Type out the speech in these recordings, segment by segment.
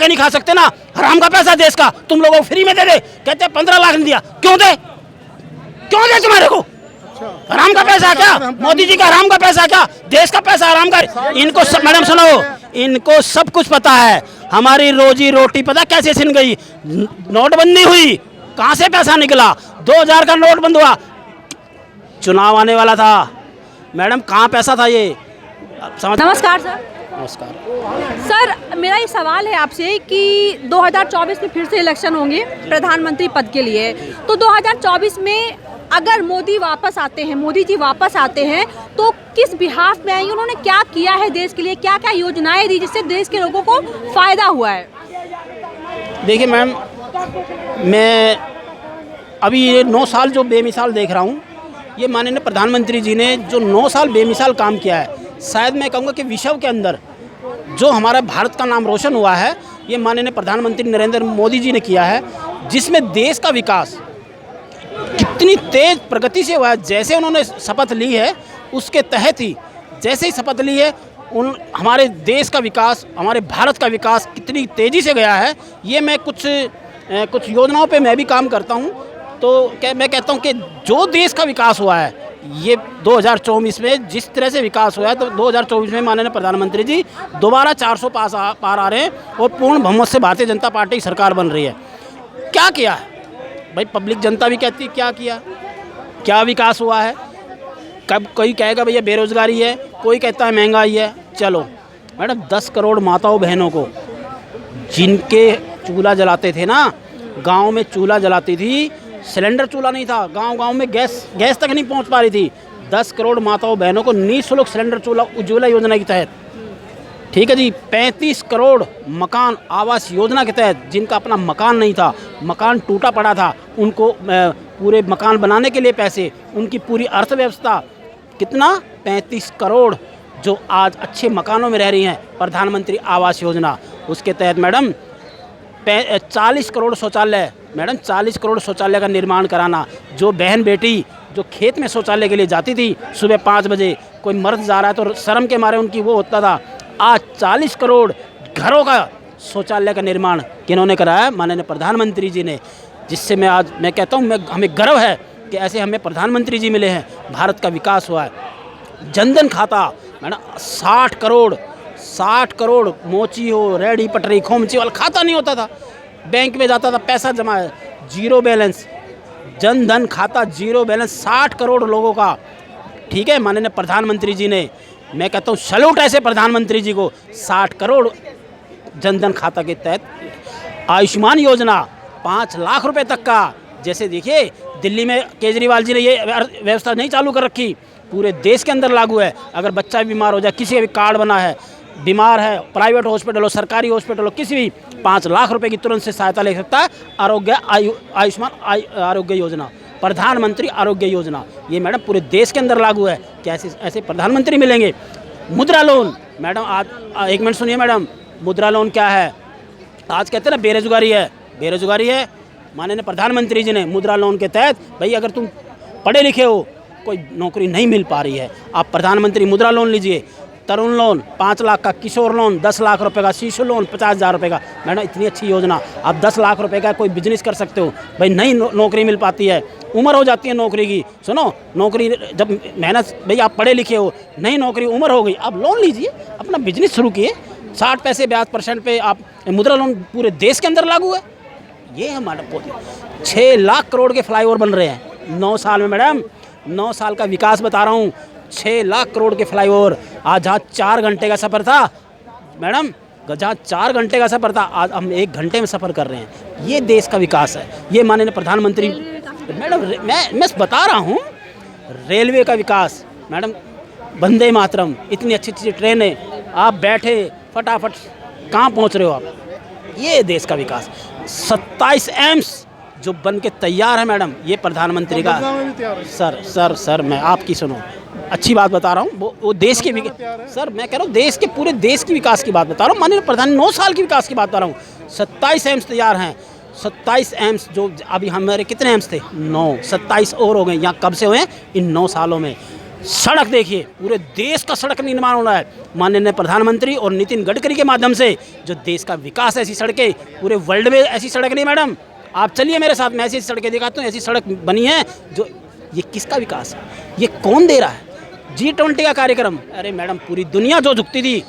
नहीं खा सकते ना, हराम का पैसा देश का तुम लोगों को फ्री में दे दे, कहते 15 लाख नहीं दिया, क्यों दे तुम्हारे को? हराम का पैसा क्या? मोदी जी का हराम का पैसा क्या? देश का पैसा हराम का। इनको सब, मैडम सुनो, इनको सब कुछ पता है, हमारी रोजी रोटी पता कैसे छिन गई। नोटबंदी हुई, कहां से पैसा निकला? 2000 का नोट बंद हुआ, चुनाव आने वाला था मैडम, कहाँ पैसा था ये? नमस्कार सर। नमस्कार सर, मेरा ये सवाल है आपसे कि 2024 में फिर से इलेक्शन होंगे प्रधानमंत्री पद के लिए, तो 2024 में अगर मोदी जी वापस आते हैं तो किस बिहाफ में आएंगे? उन्होंने क्या किया है देश के लिए, क्या क्या योजनाएं दी जिससे देश के लोगों को फायदा हुआ है? देखिए मैम, मैं अभी ये 9 साल जो बेमिसाल देख रहा हूँ, ये माननीय प्रधानमंत्री जी ने जो 9 साल बेमिसाल काम किया है, शायद मैं कहूँगा कि विश्व के अंदर जो हमारा भारत का नाम रोशन हुआ है, ये माननीय प्रधानमंत्री नरेंद्र मोदी जी ने किया है, जिसमें देश का विकास कितनी तेज प्रगति से हुआ है। जैसे उन्होंने शपथ ली है, उसके तहत ही जैसे ही शपथ ली है, हमारे देश का विकास, हमारे भारत का विकास कितनी तेज़ी से गया है। ये मैं कुछ योजनाओं पे मैं भी काम करता हूँ, तो मैं कहता हूँ कि जो देश का विकास हुआ है, ये 2024 में जिस तरह से विकास हुआ है, तो 2024 में माननीय प्रधानमंत्री जी दोबारा 400 पार आ रहे हैं और पूर्ण बहुमत से भारतीय जनता पार्टी की सरकार बन रही है। क्या किया है भाई? पब्लिक जनता भी कहती है क्या किया, क्या विकास हुआ है? कब कोई कहेगा भैया बेरोजगारी है, कोई कहता है महंगाई है। चलो मैडम, 10 करोड़ माताओं बहनों को जिनके चूल्हा जलाते थे ना, गांव में चूल्हा जलाती थी, सिलेंडर चूल्हा नहीं था, गांव में गैस तक नहीं पहुंच पा रही थी, 10 करोड़ माताओं बहनों को निःशुल्क सिलेंडर चूल्हा उज्ज्वला योजना के तहत, ठीक है जी, 35 करोड़ मकान आवास योजना के तहत जिनका अपना मकान नहीं था, मकान टूटा पड़ा था, उनको पूरे मकान बनाने के लिए पैसे, उनकी पूरी अर्थव्यवस्था, कितना 35 करोड़ जो आज अच्छे मकानों में रह रही हैं, प्रधानमंत्री आवास योजना, उसके तहत मैडम 40 करोड़ शौचालय, मैडम 40 करोड़ शौचालय का निर्माण कराना। जो बहन बेटी जो खेत में शौचालय के लिए जाती थी सुबह 5 बजे, कोई मर्द जा रहा है तो शर्म के मारे उनकी वो होता था, आज 40 करोड़ घरों का शौचालय का निर्माण किन्होंने कराया? माननीय प्रधानमंत्री जी ने, जिससे मैं कहता हूँ हमें गर्व है कि ऐसे हमें प्रधानमंत्री जी मिले हैं, भारत का विकास हुआ है। जनधन खाता मैडम 60 करोड़ मोची हो, रेडी पटरी खोमची वाला खाता नहीं होता था, बैंक में जाता था, पैसा जमा है, जीरो बैलेंस, जनधन खाता जीरो बैलेंस, 60 करोड़ लोगों का, ठीक है। माननीय प्रधानमंत्री जी ने, मैं कहता हूँ सैल्यूट ऐसे प्रधानमंत्री जी को, 60 करोड़ जनधन खाता के तहत आयुष्मान योजना 5 लाख रुपए तक का। जैसे देखिए दिल्ली में केजरीवाल जी ने ये व्यवस्था नहीं चालू कर रखी, पूरे देश के अंदर लागू है। अगर बच्चा बीमार हो जाए, किसी का भी कार्ड बना है, बीमार है, प्राइवेट हॉस्पिटल हो, सरकारी हॉस्पिटल हो, किसी भी 5 लाख रुपए की तुरंत से सहायता ले सकता है। आयुष्मान आरोग्य योजना, प्रधानमंत्री आरोग्य योजना, ये मैडम पूरे देश के अंदर लागू है। क्या ऐसे प्रधानमंत्री मिलेंगे? मुद्रा लोन मैडम, आज 1 मिनट सुनिए मैडम, मुद्रा लोन क्या है? आज कहते हैं ना बेरोजगारी है, माननीय प्रधानमंत्री जी ने मुद्रा लोन के तहत, भाई अगर तुम पढ़े लिखे हो, कोई नौकरी नहीं मिल पा रही है, आप प्रधानमंत्री मुद्रा लोन लीजिए। तरुण लोन 5 लाख का, किशोर लोन 10 लाख रुपए का, शिशु लोन 50,000 रुपये का। मैडम इतनी अच्छी योजना, आप 10 लाख रुपए का कोई बिजनेस कर सकते हो। भाई नहीं नौकरी मिल पाती है, उम्र हो जाती है नौकरी की, सुनो नौकरी जब मेहनत, भाई आप पढ़े लिखे हो, नहीं नौकरी, उम्र हो गई, आप लोन लीजिए, अपना बिजनेस शुरू किए, 60 पैसे ब्याज % पे आप मुद्रा लोन पूरे देश के अंदर लागू है। ये हमारा 6 लाख करोड़ के फ्लाईओवर बन रहे हैं 9 साल में मैडम, 9 साल का विकास बता रहा हूँ। 6 लाख करोड़ के फ्लाईओवर, आज जहाँ 4 घंटे का सफ़र था मैडम, जहाँ 4 घंटे का सफ़र था, आज हम 1 घंटे में सफ़र कर रहे हैं। ये देश का विकास है, ये माननीय प्रधानमंत्री मैडम, मैं बता रहा हूँ। रेलवे का विकास मैडम, वंदे मातरम, इतनी अच्छी ट्रेनें, आप बैठे फटाफट कहाँ पहुँच रहे हो आप, ये देश का विकास। 27 एम्स जो बन के तैयार है मैडम, ये प्रधानमंत्री का। सर मैं आपकी सुनो, अच्छी बात बता रहा हूँ, वो देश के सर मैं कह रहा हूँ देश के, पूरे देश की विकास की बात बता रहा हूँ, माननीय प्रधान 9 साल की विकास की बात बता रहा हूँ। 27 एम्स तैयार हैं, 27 एम्स जो अभी हमारे कितने एम्स थे? 9, 27 और हो गए। यहाँ कब से हुए हैं? इन 9 सालों में। सड़क देखिए, पूरे देश का सड़क निर्माण हो रहा है माननीय प्रधानमंत्री और नितिन गडकरी के माध्यम से। जो देश का विकास है, ऐसी सड़कें पूरे वर्ल्ड में ऐसी सड़क नहीं मैडम। आप चलिए मेरे साथ, मैं ऐसी सड़कें दिखाता हूँ, ऐसी सड़क बनी है जो, ये किसका विकास है, ये कौन दे रहा है? G20 का कार्यक्रम, अरे मैडम पूरी दुनिया जो झुकती थी,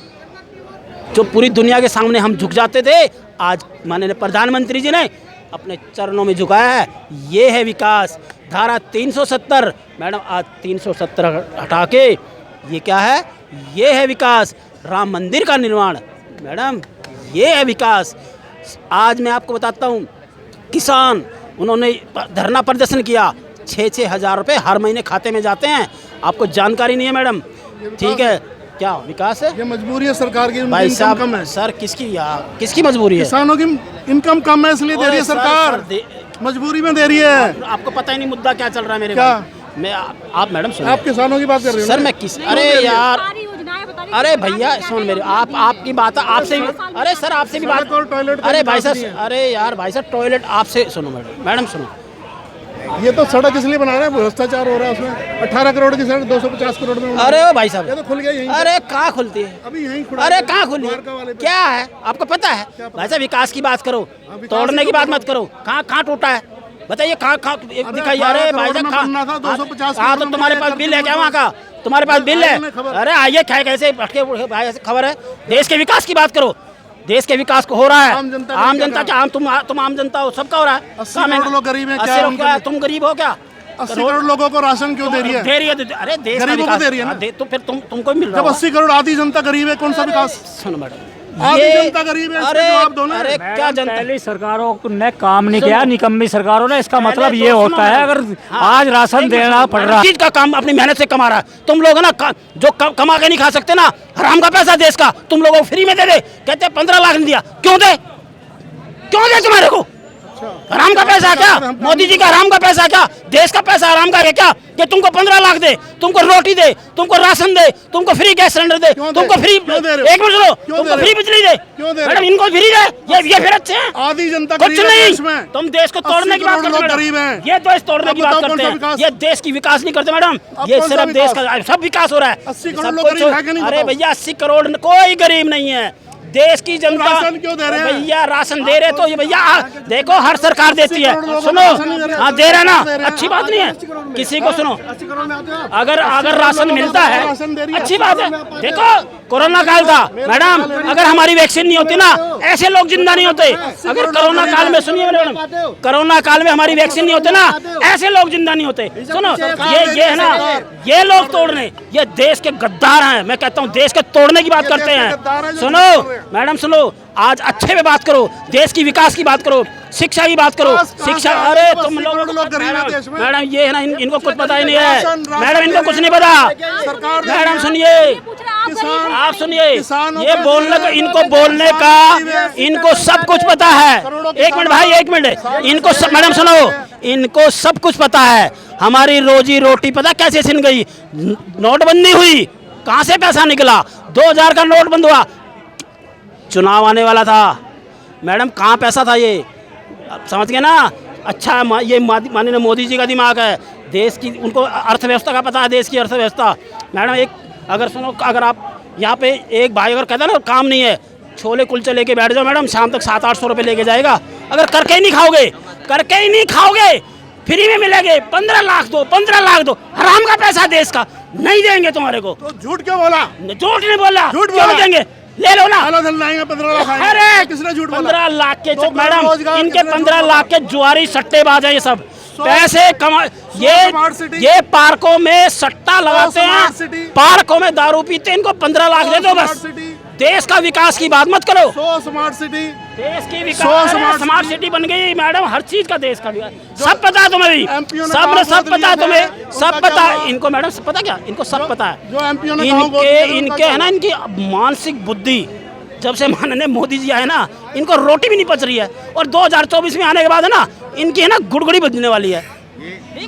जो पूरी दुनिया के सामने हम झुक जाते थे, आज माननीय प्रधानमंत्री जी ने अपने चरणों में झुकाया है। ये है विकास। धारा 370 मैडम, आज 370 हटा के ये क्या है? ये है विकास। राम मंदिर का निर्माण मैडम, ये है विकास। आज मैं आपको बताता हूँ, किसान उन्होंने धरना प्रदर्शन किया, 6-6 हज़ार रुपये हर महीने खाते में जाते हैं। आपको जानकारी नहीं है मैडम, ठीक है? क्या विकास है? ये मजबूरी है सरकार की, भाई साहब कम है सर, किसकी मजबूरी है? किसानों की इनकम कम है इसलिए दे रही है सरकार, मजबूरी में दे रही है। आपको पता ही नहीं मुद्दा क्या चल रहा है मेरे क्या? भाई। मैं आप मैडम सुनिए, आप किसानों की बात कर रहे हो सर ना? मैं किस, अरे यार, अरे भैया सुन मेरे, आपकी बात है, आपसे भी, अरे सर आपसे भी बात, और टॉयलेट अरे भाई साहब, अरे यार भाई साहब टॉयलेट आपसे सुनो मैडम सुनो। ये तो सड़क इसलिए बना रहे हैं, भ्रष्टाचार हो रहा है उसमें। 18 करोड़ की सड़क 250 करोड़ में बना अरे ओ भाई साहब, ये तो खुल गया यहीं। अरे कहाँ खुलती है अभी यहीं खुला। अरे कहाँ खुली है? द्वारका वाले पे। क्या है आपको पता है? भाई साहब विकास की बात करो, तोड़ने की बात मत करो। कहाँ टूटा है बताइए, कहाँ दिखाइए। अरे भाई साहब कहाँ, तो तुम्हारे पास बिल है क्या वहाँ का? तुम्हारे पास बिल है? अरे आइए, कैसे भटके भाई, ऐसे खबर है? देश के विकास की बात करो, देश के विकास को हो रहा है। आम जनता क्या, तुम आम जनता हो, सबका हो रहा है। 80 करोड़ लोग गरीब हैं, 80 लोग क्या, तुम गरीब हो क्या? 80 करोड़ लोगों को राशन क्यों दे रही है? अरे देश का गरीबों को विकास दे रही है ना? तो फिर तुमको मिल रहा जब 80 करोड़ आधी जनता गरीब है, कौन सा विकास? सुनो मैडम, आधी जनता गरीब है, अरे जवाब दो ना। अरे क्या जनता, पहली सरकारों ने काम नहीं किया, निकम्मी सरकारों ने। इसका मतलब ये तो होता है अगर आज राशन देना पड़ रहा है, चीज का काम अपनी मेहनत से कमा रहा है। तुम लोग है ना जो कमा के नहीं खा सकते ना, हराम का पैसा देश का तुम लोगों को फ्री में दे दे। कहते 15 लाख नहीं दिया, क्यों दे तुम्हारे को? हराम का पैसा क्या? मोदी जी का हराम का पैसा क्या? देश का पैसा हराम का है क्या? कि तुमको 15 लाख दे, तुमको रोटी दे, तुमको राशन दे, तुमको फ्री गैस सिलेंडर दे, तुमको फ्री, एक मिनट सुनो, तुमको फ्री बिजली दे मैडम, इनको फ्री दे, ये फिर अच्छे हैं? आधी जनता कुछ नहीं, तुम देश को तोड़ने की बात करते मैडम, ये देश तोड़ने की बात करते हैं, ये देश की विकास नहीं करते मैडम। ये सिर्फ देश का सब विकास हो रहा है। 80 करोड़ लोग गरीब है कि नहीं? अरे भैया 80 करोड़ कोई गरीब नहीं है, देश की जनता। राशन क्यों दे रहे हैं? भैया राशन दे रहे तो ये भैया देखो हर सरकार देती है, सुनो हाँ दे रहे ना, अच्छी बात नहीं है किसी को। सुनो अगर राशन मिलता है अच्छी बात है। देखो कोरोना काल था मैडम, अगर हमारी वैक्सीन नहीं होती ना, ऐसे लोग जिंदा नहीं होते। अगर कोरोना काल में, सुनिए मैडम, कोरोना काल में हमारी वैक्सीन नहीं होती ना, ऐसे लोग जिंदा नहीं होते। सुनो ये है ना, ये लोग तोड़ने, ये देश के गद्दार हैं। मैं कहता हूँ देश के तोड़ने की बात करते हैं। सुनो मैडम सुनो, आज अच्छे में बात करो, देश की विकास की बात करो, शिक्षा की बात करो। शिक्षा, अरे तुम लोग मैडम ये है ना, इनको कुछ पता ही नहीं है मैडम, इनको कुछ नहीं पता। मैडम सुनिए, आप सुनिए, ये बोलने का, इनको बोलने का, इनको सब कुछ पता है। एक मिनट भाई, एक मिनट, इनको सब, मैडम सुनो, इनको सब कुछ पता है। हमारी रोजी रोटी पता कैसे छिन गई? नोटबंदी हुई, कहाँ से पैसा निकला? 2000 का नोट बंद हुआ, चुनाव आने वाला था मैडम, कहाँ पैसा था? ये समझ गए ना? अच्छा ये माननीय मोदी जी का दिमाग है, देश की, उनको अर्थव्यवस्था का पता है, देश की अर्थव्यवस्था। मैडम एक अगर सुनो, अगर आप यहाँ पे एक भाई अगर कहता है ना काम नहीं है, छोले कुलचे लेके बैठ जाओ मैडम, शाम तक 700-800 रुपये लेके जाएगा। अगर करके ही नहीं खाओगे, फ्री में मिलेंगे। 15 लाख दो, 15 लाख दो, हराम का पैसा देश का, नहीं देंगे तुम्हारे को। तो झूठ क्यों बोला? झूठ नहीं बोला, झूठ क्यों देंगे? ले लो ना। 15 लाख। अरे किसने झूठ बोला? 15 लाख के मैडम, इनके 15 लाख के जुआरी सट्टेबाज हैं ये सब, पैसे कमा। ये पार्कों में सट्टा लगाते हैं, पार्कों में दारू पीते हैं, इनको 15 लाख दे दो बस। देश का विकास की बात मत करो। 100 स्मार्ट सिटी, देश की विकास, स्मार्ट सिटी बन गई मैडम, हर चीज का देश का विकास सब पता है तुम्हें भी, सब पता है तुम्हें, सब पता है इनको मैडम, सब पता क्या? इनको सब पता है। इनके है ना, इनकी मानसिक बुद्धि, जब से माननीय मोदी जी आए ना, इनको रोटी भी नहीं पच रही है। और 2024 में आने के बाद है ना, इनकी है ना गुड़गुड़ी बजने वाली है।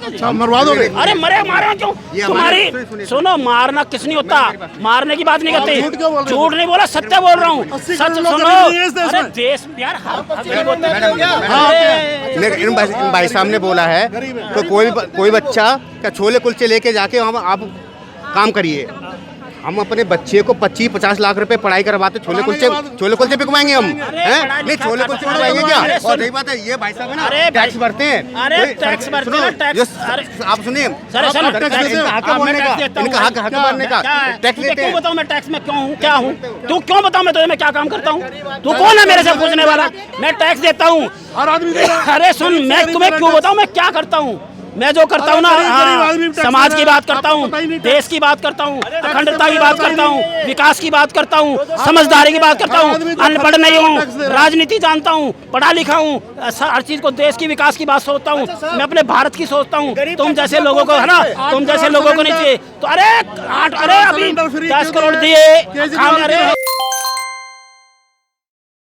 अच्छा मरवा दोगे? अरे मारे क्यों? तुम्हारी सुनो, मारना किस नहीं होता, मारने की बात नहीं करते। झूठ नहीं बोला, सत्य बोल रहा हूँ, सच सुनो। अरे देश यार, इन भाई साहब ने बोला है तो कोई बच्चा क्या छोले कुलचे लेके जाके वहाँ आप काम करिए। हम अपने बच्चे को 25-50 लाख रुपए पढ़ाई करवाते, छोले कुलचे बिकवाएंगे हम, हैं? नहीं, छोले कुलचे बिकवाएंगे क्या? और रही बात है, ये भाई साहब है ना, टैक्स भरते हैं। अरे टैक्स भरते हैं, टैक्स। आप सुनिए, सर इनका हक है बोलने का, इनका हक बोलने का, टैक्स लेते हैं। क्यों बताऊं मैं टैक्स में क्यों हूँ, क्या हूँ? तू क्यों बताऊं मैं तुझे मैं क्या काम करता हूँ? तू कौन है मेरे से पूछने वाला? मैं टैक्स देता हूँ। अरे सुन, मैं तुम्हें क्यों बताऊं मैं क्या करता हूँ? मैं जो करता हूँ ना, समाज की बात करता हूँ, देश की बात करता हूँ, अखंडता की बात करता हूँ, विकास की बात करता हूँ, समझदारी की बात करता हूँ। अनपढ़ नहीं हूँ, राजनीति जानता हूँ, पढ़ा लिखा हूँ, हर चीज को, देश की विकास की बात सोचता हूँ। मैं अपने भारत की सोचता हूँ। तुम जैसे लोगों को, है ना, तुम जैसे लोगों को नहीं चाहिए। तो अरे अभी 10 करोड़ दिए, अरे